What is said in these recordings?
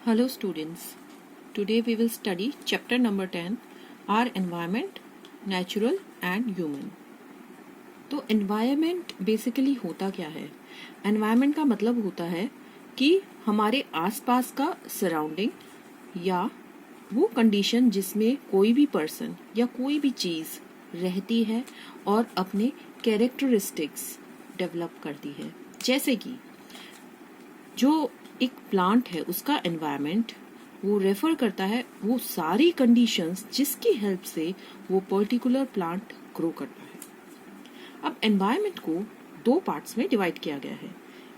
Hello students, today we will study chapter number 10, our environment, natural and human. तो environment basically होता क्या है? Environment का मतलब होता है कि हमारे आसपास का surrounding या वो condition जिसमें कोई भी person या कोई भी चीज़ रहती है और अपने characteristics develop करती है. जैसे कि जो एक प्लांट है उसका एनवायरनमेंट वो रेफर करता है वो सारी कंडीशंस जिसकी हेल्प से वो पर्टिकुलर प्लांट ग्रो करता है. अब एनवायरनमेंट को दो पार्ट्स में डिवाइड किया गया है,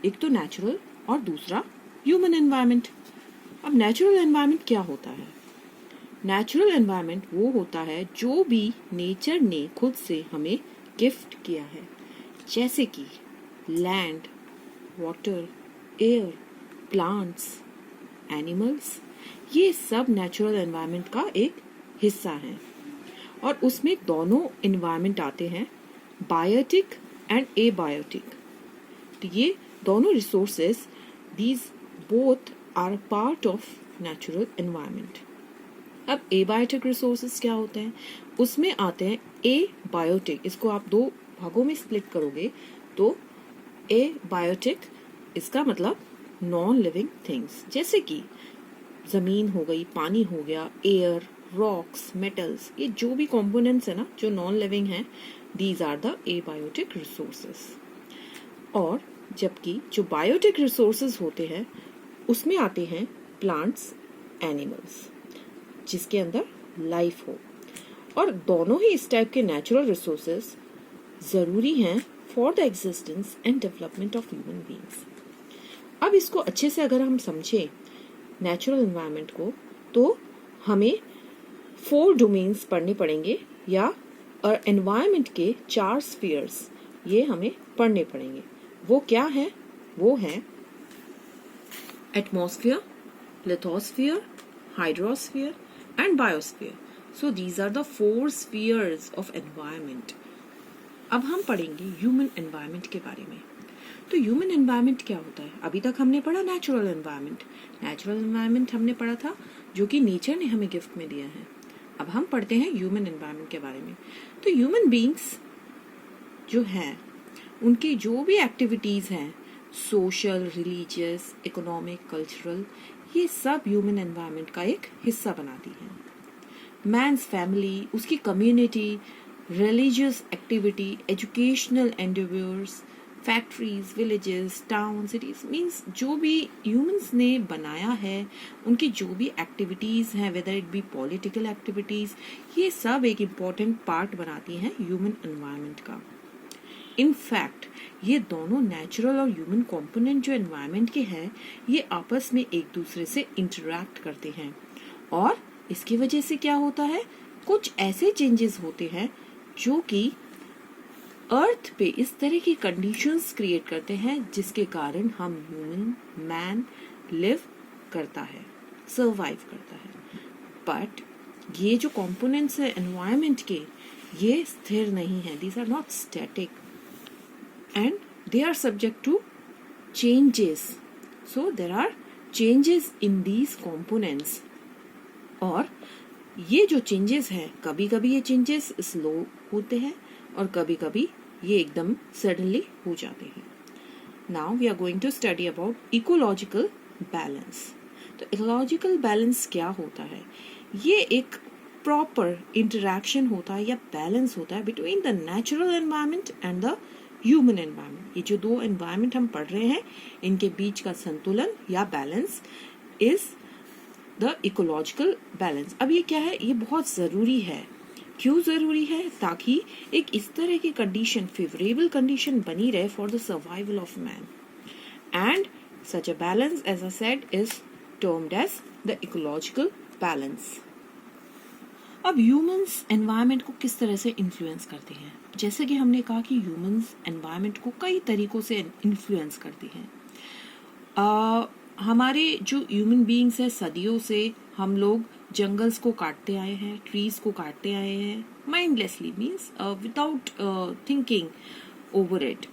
एक तो नेचुरल और दूसरा ह्यूमन एनवायरनमेंट. अब नेचुरल एनवायरनमेंट क्या होता है? नेचुरल एनवायरनमेंट वो होता है जो भी नेचर ने खुद से हमें गिफ्ट किया है, जैसे कि land, water, air, plants, animals, ये सब नेचुरल एनवायरनमेंट का एक हिस्सा है. और उसमें दोनों एनवायरनमेंट आते हैं, बायोटिक एंड एबायोटिक. तो ये दोनों resources, these both are part of natural environment. अब एबायोटिक रिसोर्सेज क्या होते हैं? उसमें आते हैं एबायोटिक. इसको आप दो भागों में स्प्लिट करोगे तो एबायोटिक इसका मतलब नॉन लिविंग थिंग्स, जैसे कि जमीन हो गई, पानी हो गया, एयर, रॉक्स, मेटल्स, ये जो भी कंपोनेंट्स है ना जो नॉन लिविंग हैं, these are the abiotic resources. और जबकि जो बायोटिक रिसोर्सेज होते हैं उसमें आते हैं प्लांट्स, एनिमल्स, जिसके अंदर लाइफ हो. और दोनों ही इस टाइप के नेचुरल रिसोर्सेज जरूरी हैं for the existence and development of human beings. अब इसको अच्छे से अगर हम समझें नेचुरल एनवायरनमेंट को, तो हमें 4 डोमेन्स पढ़ने पड़ेंगे, या एनवायरनमेंट के 4 स्फीयर्स ये हमें पढ़ने पड़ेंगे. वो क्या है? वो है atmosphere, lithosphere, hydrosphere and biosphere. So these are the 4 spheres of environment. अब हम पढ़ेंगे ह्यूमन एनवायरनमेंट के बारे में. तो ह्यूमन एनवायरनमेंट क्या होता है? अभी तक हमने पढ़ा नेचुरल एनवायरनमेंट. नेचुरल एनवायरनमेंट हमने पढ़ा था जो कि नेचर ने हमें गिफ्ट में दिया है. अब हम पढ़ते हैं ह्यूमन एनवायरनमेंट के बारे में. तो ह्यूमन बीइंग्स जो हैं उनकी जो भी एक्टिविटीज हैं, सोशल, रिलीजियस, इकोनॉमिक, कल्चरल, ये सब ह्यूमन एनवायरनमेंट का एक हिस्सा बनाती हैं. मैन्स फैमिली, उसकी community, religious activity, educational endeavours, factories, villages, town, cities, means जो भी ह्यूमंस ने बनाया है, उनकी जो भी एक्टिविटीज हैं, whether it be political activities, ये सब एक इम्पॉर्टेंट पार्ट बनाती हैं ह्यूमन एनवायरनमेंट का. इनफैक्ट ये दोनों नेचुरल और ह्यूमन कंपोनेंट जो एनवायरनमेंट के हैं, ये आपस में एक दूसरे से इंटरैक्ट करते हैं. और इसकी वजह से क्या होता है? कुछ ऐसे चेंजेस होते हैं जो कि अर्थ पे इस तरह की कंडीशंस क्रिएट करते हैं जिसके कारण हम ह्यूमन, मैन लिव करता है, सर्वाइव करता है. बट ये जो कंपोनेंट्स है एनवायरनमेंट के, ये स्थिर नहीं है. These are not static and they are subject to changes. So there are changes in these components. और ये जो चेंजेस हैं, कभी कभी ये चेंजेस स्लो होते हैं और कभी कभी ये एकदम सडनली हो जाते हैं. Now we are going to study about ecological balance. तो इकोलॉजिकल बैलेंस क्या होता है? ये एक प्रॉपर इंटरैक्शन होता है या बैलेंस होता है between the natural environment and the human environment. ये जो दो एनवायरनमेंट हम पढ़ रहे हैं, इनके बीच का संतुलन या balance is the ecological balance. अब ये क्या है? ये बहुत जरूरी है. क्यों जरूरी है? ताकि एक इस तरह की कंडीशन, फेवरेबल कंडीशन बनी रहे for the survival of man. And such a balance, as I said, is termed as the ecological balance. अब ह्यूमंस एनवायरनमेंट को किस तरह से इन्फ्लुएंस करते हैं? जैसे कि हमने कहा कि ह्यूमंस एनवायरनमेंट को कई तरीकों से इन्फ्लुएंस करती हैं. हमारे जो ह्यूमन बीइंग्स है, सदियों से हम लोग जंगल्स को काटते आए हैं, ट्रीज को काटते आए हैं mindlessly, means without thinking over it.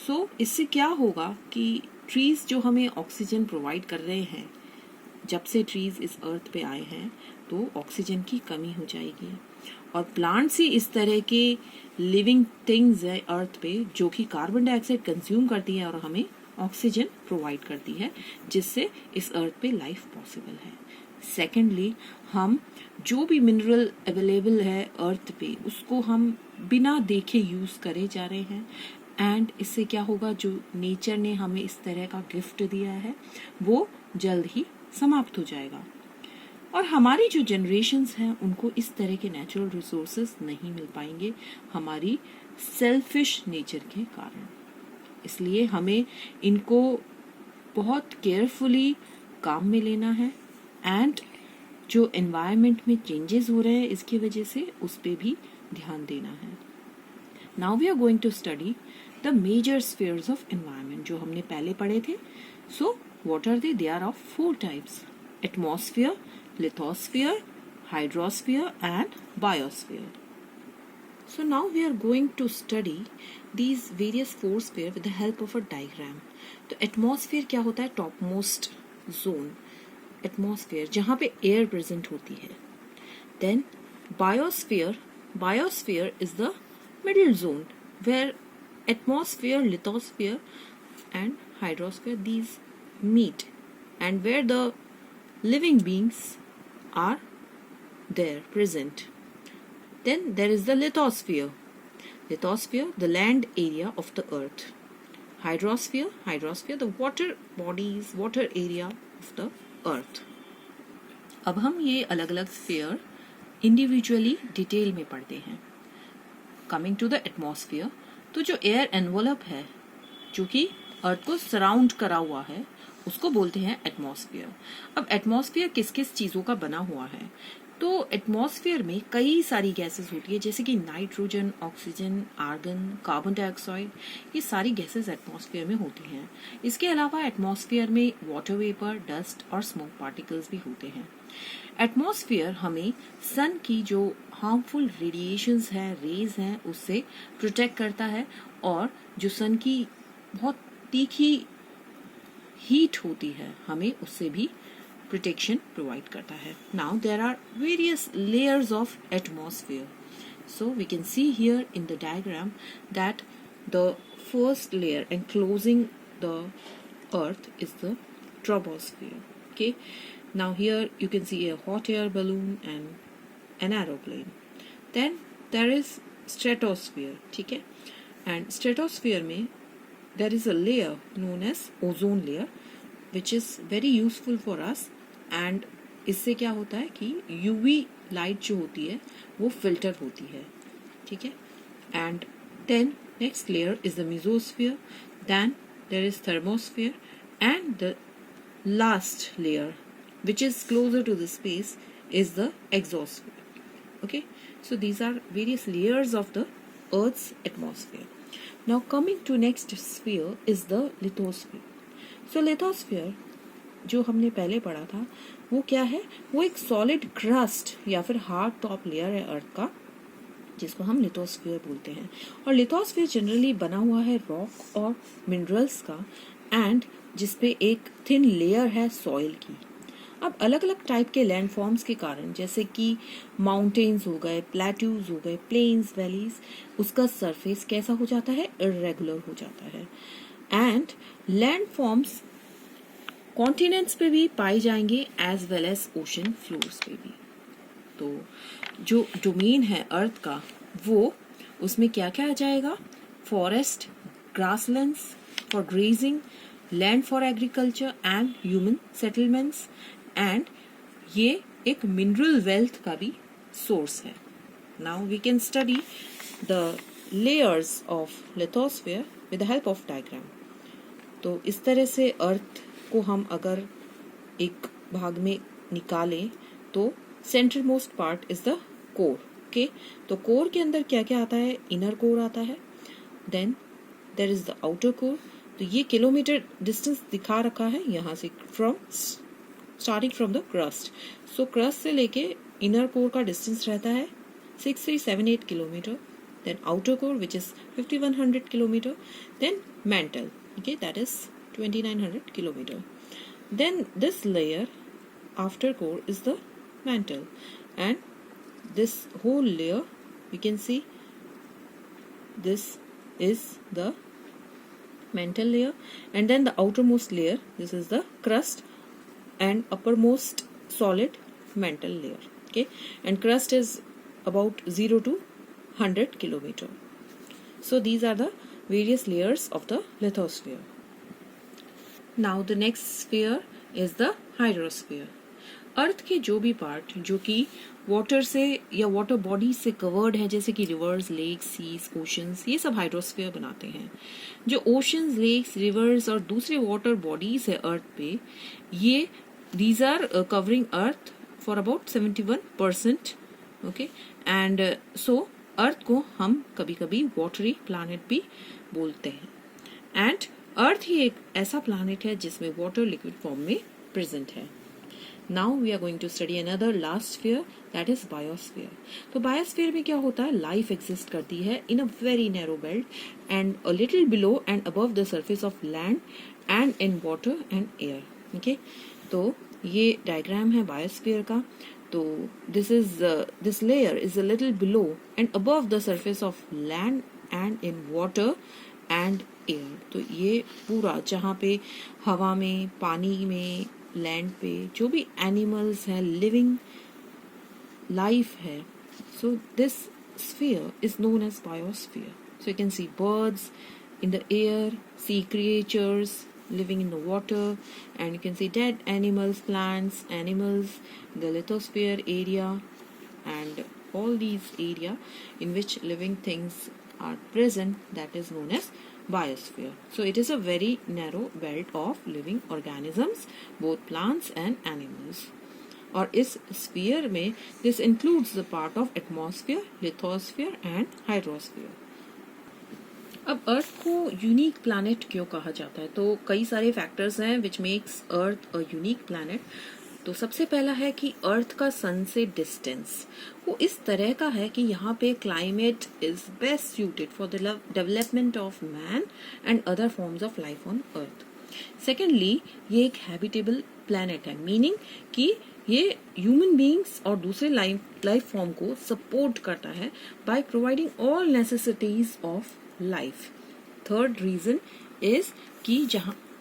So इससे क्या होगा कि ट्रीज जो हमें ऑक्सीजन प्रोवाइड कर रहे हैं, जब से ट्रीज इस अर्थ पे आए हैं तो ऑक्सीजन की कमी हो जाएगी, और प्लांट्स ही इस तरह के लिविंग थिंग्स है अर्थ पे जो कि कार्बन डाइऑक्साइड कंज्यूम करती है और हमें ऑक्सीजन प्रोवाइड करती है, जिससे इस अर्थ पे लाइफ पॉसिबल है। सेकेंडली, हम जो भी मिनरल अवेलेबल है अर्थ पे उसको हम बिना देखे यूज करे जा रहे हैं, एंड इससे क्या होगा, जो नेचर ने हमें इस तरह का गिफ्ट दिया है वो जल्द ही समाप्त हो जाएगा, और हमारी जो जनरेशन्स हैं उनको इस तरह के नेचुरल रिसोर्सेज नहीं मिल पाएंगे हमारी सेल्फिश नेचर के कारण। इसलिए हमें इनको बहुत केयरफुली काम में लेना है, एंड जो एनवायरनमेंट में चेंजेस हो रहे हैं इसकी वजह से उस पर भी ध्यान देना है। Now we are going to study the major spheres of environment जो हमने पहले पढ़े थे। So what are they are of 4 types: atmosphere, lithosphere, hydrosphere and biosphere. So now we are going to study these various 4 sphere with the help of a diagram. तो atmosphere क्या होता है? Top most zone atmosphere जहाँ पे air present होती है। Then biosphere is the middle zone where atmosphere, lithosphere and hydrosphere these meet, and where the living beings are there present. Then there is the lithosphere, the land area of the earth. Hydrosphere, the water bodies, water area of the earth. अब हम ये अलग अलग sphere individually detail में पढ़ते हैं। Coming to the atmosphere, तो जो एयर एनवलप है जो कि अर्थ को सराउंड करा हुआ है उसको बोलते हैं एटमॉस्फेयर। अब एटमॉस्फेयर किस किस चीजों का बना हुआ है? तो एटमॉस्फेयर में कई सारी गैसेस होती है जैसे कि nitrogen, oxygen, argon, carbon dioxide, ये सारी गैसेस एटमॉस्फेयर में होती हैं। इसके अलावा एटमॉस्फेयर में वाटर वेपर, डस्ट और स्मोक पार्टिकल्स भी होते हैं। एटमॉस्फेयर हमें सन की जो हार्मफुल रेडिएशंस हैं, रेज हैं, उससे प्रोटेक्ट करता है, और जो सन की बहुत तीखी हीट होती है हमें उससे भी प्रोटेक्शन प्रोवाइड करता है। Now there are various layers of atmosphere, so we can see here in the diagram that the first layer enclosing the earth is the troposphere. Okay, now here you can see a hot air balloon and an aeroplane. Then there is stratosphere, ठीक है, and stratosphere में there is a layer known as ozone layer which is very useful for us, and इससे क्या होता है कि UV light जो होती है वो फिल्टर होती है, ठीक है। and then next layer is the mesosphere, then there is thermosphere, and the last layer which is closer to the space is the exosphere. Okay, so these are various layers of the Earth's atmosphere. Now coming to next sphere is the lithosphere. So lithosphere जो हमने पहले पढ़ा था वो क्या है? वो एक सॉलिड क्रस्ट या फिर हार्ड टॉप लेयर है अर्थ का जिसको हम लिथोस्फीयर बोलते हैं, और लिथोस्फीयर जनरली बना हुआ है रॉक और मिनरल्स का, एंड जिसपे एक थिन लेयर है सॉइल की। अब अलग अलग टाइप के लैंडफॉर्म्स के कारण जैसे कि माउंटेन्स हो गए, प्लेट्यूज हो गए, प्लेन्स, वैलीज, उसका सरफेस कैसा हो जाता है? इरेगुलर हो जाता है। एंड लैंडफॉर्म्स कॉन्टिनेंट्स पे भी पाए जाएंगे as well as ocean floors पे भी। तो जो डोमेन है अर्थ का वो उसमें क्या क्या आ जाएगा? Forest, grasslands for grazing, land for agriculture and human settlements, and ये एक मिनरल वेल्थ का भी सोर्स है। Now we can study the layers of lithosphere with the help of diagram. तो इस तरह से अर्थ को हम अगर एक भाग में निकालें तो central most part is the core. Okay, तो कोर के अंदर क्या क्या आता है? इनर कोर आता है, then there is the outer core. तो ये किलोमीटर डिस्टेंस दिखा रखा है यहाँ से starting from the crust. So crust से लेके इनर कोर का डिस्टेंस रहता है 6378 kilometre, then outer core which is 5100 kilometre, then mantle, okay, that is 2900 kilometer. Then this layer after core is the mantle, and this whole layer we can see this is the mantle layer, and then the outermost layer, this is the crust, and uppermost solid mantle layer. Okay, and crust is about 0 to 100 kilometer. So these are the various layers of the lithosphere. Now the next sphere is the hydrosphere. अर्थ के जो भी part जो कि water से या water body से covered है, जैसे कि रिवर्स, लेक्स, सीज, ओशंस, ये सब हाइड्रोस्फीयर बनाते हैं. जो ओशंस, लेक्स, रिवर्स और दूसरे वाटर बॉडीज है अर्थ पे, ये these are covering earth for about 71%. Okay, and so earth को हम कभी कभी वाटरी प्लैनेट भी बोलते हैं. एंड अर्थ ही एक ऐसा प्लैनेट है जिसमें वाटर लिक्विड फॉर्म में प्रेजेंट है. Now we are going to study another last sphere, that is biosphere. तो biosphere में क्या होता है, लाइफ एग्जिस्ट करती है in a very narrow belt and a little below and above the surface of land and in water and air. Okay, तो ये diagram है बायोस्फीयर का. तो this layer is a little below and above the surface of land and in water and air. तो ये पूरा जहाँ पे हवा में, पानी में, लैंड पे जो भी एनिमल्स हैं, लिविंग लाइफ है, so this sphere is known as biosphere. So you can see birds in the air, sea creatures living in the water, and you can see dead animals, plants, animals, the lithosphere area, and all these area in which living things are present, that is known as biosphere. So it is a very narrow belt of living organisms, both plants and animals. और इस sphere में this includes the part of atmosphere, lithosphere and hydrosphere. अब अर्थ को unique planet क्यों कहा जाता है, तो कई सारे फैक्टर्स हैं which makes earth a unique planet. तो सबसे पहला है कि अर्थ का सन से डिस्टेंस वो इस तरह का है कि यहाँ पे climate is best suited for the development of man and other forms of life on earth. Secondly, ये एक हैबिटेबल प्लैनेट है, मीनिंग कि ये ह्यूमन बीइंग्स और दूसरे लाइफ फॉर्म को सपोर्ट करता है by providing all necessities of life. Third reason is कि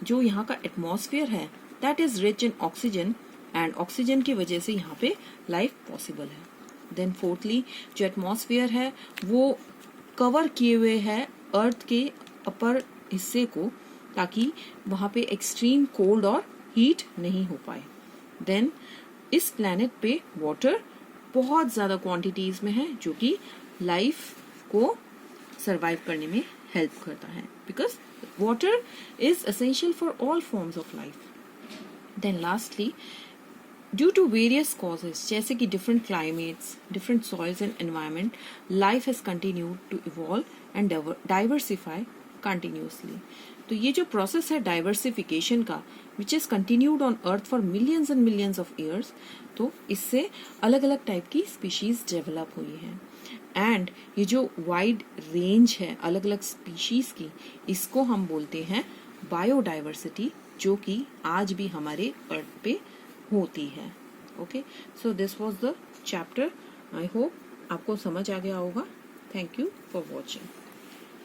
जो यहाँ का एटमॉस्फेयर है that is rich in oxygen, and oxygen की वजह से यहाँ पे लाइफ पॉसिबल है. देन फोर्थली, जो एटमॉस्फेयर है वो कवर किए हुए है अर्थ के अपर हिस्से को, ताकि वहाँ पे एक्सट्रीम कोल्ड और हीट नहीं हो पाए. देन इस प्लैनेट पे वाटर बहुत ज़्यादा क्वांटिटीज में है जो कि लाइफ को सर्वाइव करने में हेल्प करता है, because water is essential for all forms of life. Then lastly, due to various causes जैसे कि different climates, different soils and environment, life has continued to evolve and diversify continuously. तो ये जो process है diversification का, which is continued on earth for millions and millions of years, तो इससे अलग अलग टाइप की स्पीशीज डेवलप हुई हैं. एंड ये जो वाइड रेंज है अलग अलग स्पीशीज की, इसको हम बोलते हैं बायोडाइवर्सिटी, जो कि आज भी हमारे अर्थ पे होती है. Okay, so this was the chapter. I hope आपको समझ आ गया होगा. Thank you for watching.